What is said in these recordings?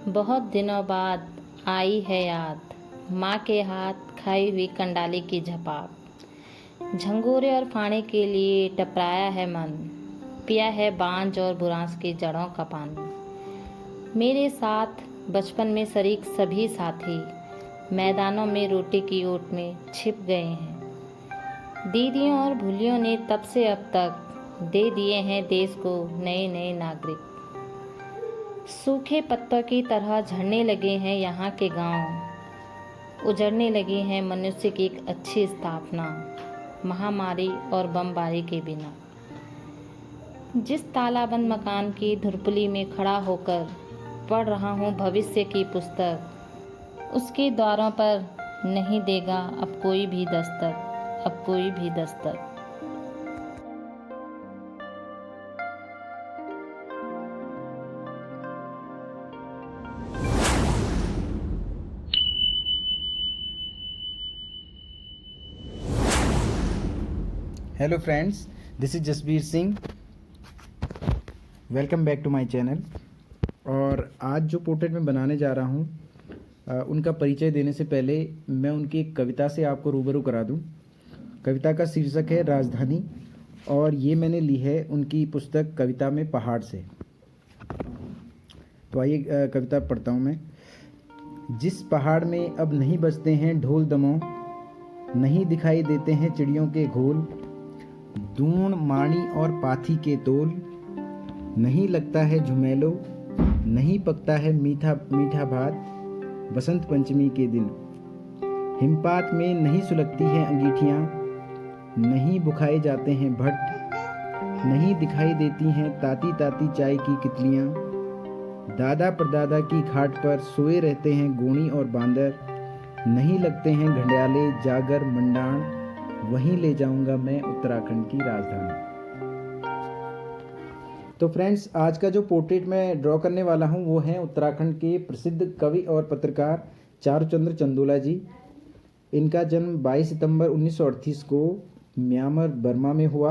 बहुत दिनों बाद आई है याद, माँ के हाथ खाई हुई कंडाली की झपाट। झंगोरे और फाड़े के लिए टपराया है मन, पिया है बांझ और बुरांस की जड़ों का पानी। मेरे साथ बचपन में शरीक सभी साथी मैदानों में रोटी की ओट में छिप गए हैं। दीदियों और भूलियों ने तब से अब तक दे दिए हैं देश को नए नए नागरिक। सूखे पत्तों की तरह झड़ने लगे हैं यहाँ के गांव, उजड़ने लगी हैं मनुष्य की एक अच्छी स्थापना महामारी और बमबारी के बिना। जिस तालाबंद मकान की धुरपुली में खड़ा होकर पढ़ रहा हूँ भविष्य की पुस्तक, उसके द्वारों पर नहीं देगा अब कोई भी दस्तक, अब कोई भी दस्तक। Hello friends, this is Jasbir Singh. Welcome back to my channel. और आज जो पोर्ट्रेट मैं बनाने जा रहा हूँ उनका परिचय देने से पहले मैं उनकी एक कविता से आपको रूबरू करा दूँ। कविता का शीर्षक है राजधानी और ये मैंने ली है उनकी पुस्तक कविता में पहाड़ से। तो आइए कविता पढ़ता हूँ मैं। जिस पहाड़ में अब नहीं बजते हैं ढोल दमों, नहीं दिखाई देते हैं चिड़ियों के घोल, दून माणी और पाथी के तोल, नहीं लगता है झुमेलो, नहीं पकता है मीठा मीठा भात बसंत पंचमी के दिन, हिमपात में नहीं सुलगती हैं अंगीठियाँ, नहीं बुखाए जाते हैं भट्ट, नहीं दिखाई देती हैं ताती ताती चाय की कितलियाँ, दादा परदादा की खाट पर सोए रहते हैं गोणी और बांदर, नहीं लगते हैं घंडियाले जागर मंडाण, वहीं ले जाऊंगा मैं उत्तराखंड की राजधानी। तो फ्रेंड्स, आज का जो पोर्ट्रेट मैं ड्रॉ करने वाला हूं वो है उत्तराखंड के प्रसिद्ध कवि और पत्रकार चारुचंद्र चंदोला जी। इनका जन्म 22 सितंबर 1938 को म्यांमार बर्मा में हुआ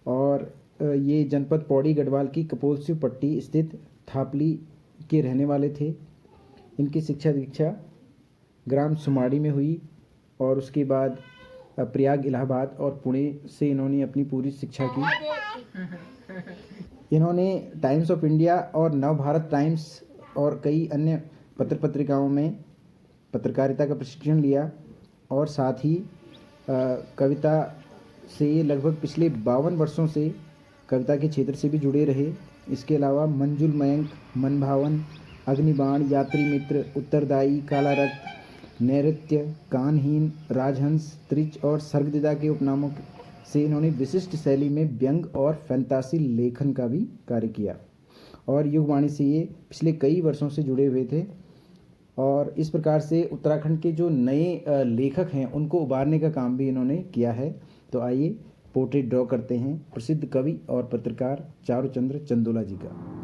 और ये जनपद पौड़ी गढ़वाल की कपोलसिव पट्टी स्थित थापली के रहने वाले थे। इनकी शिक्षा दीक्षा ग्राम सुमाड़ी में हुई और उसके बाद प्रयाग, इलाहाबाद और पुणे से इन्होंने अपनी पूरी शिक्षा की। इन्होंने टाइम्स ऑफ इंडिया और नवभारत टाइम्स और कई अन्य पत्र पत्रिकाओं में पत्रकारिता का प्रशिक्षण लिया और साथ ही कविता से ये लगभग पिछले 52 वर्षों से कविता के क्षेत्र से भी जुड़े रहे। इसके अलावा मंजुल मयंक, मनभावन, अग्निबाण, यात्री मित्र, उत्तरदायी, काला रक्त, नैऋत्य, कानहीन, राजहंस, त्रिच और सर्गदिदा के उपनामों से इन्होंने विशिष्ट शैली में व्यंग और फैंतासी लेखन का भी कार्य किया और युगवाणी से ये पिछले कई वर्षों से जुड़े हुए थे। और इस प्रकार से उत्तराखंड के जो नए लेखक हैं उनको उभारने का काम भी इन्होंने किया है। तो आइए पोर्ट्रेट ड्रॉ करते हैं प्रसिद्ध कवि और पत्रकार चारुचंद्र चंदोला जी का।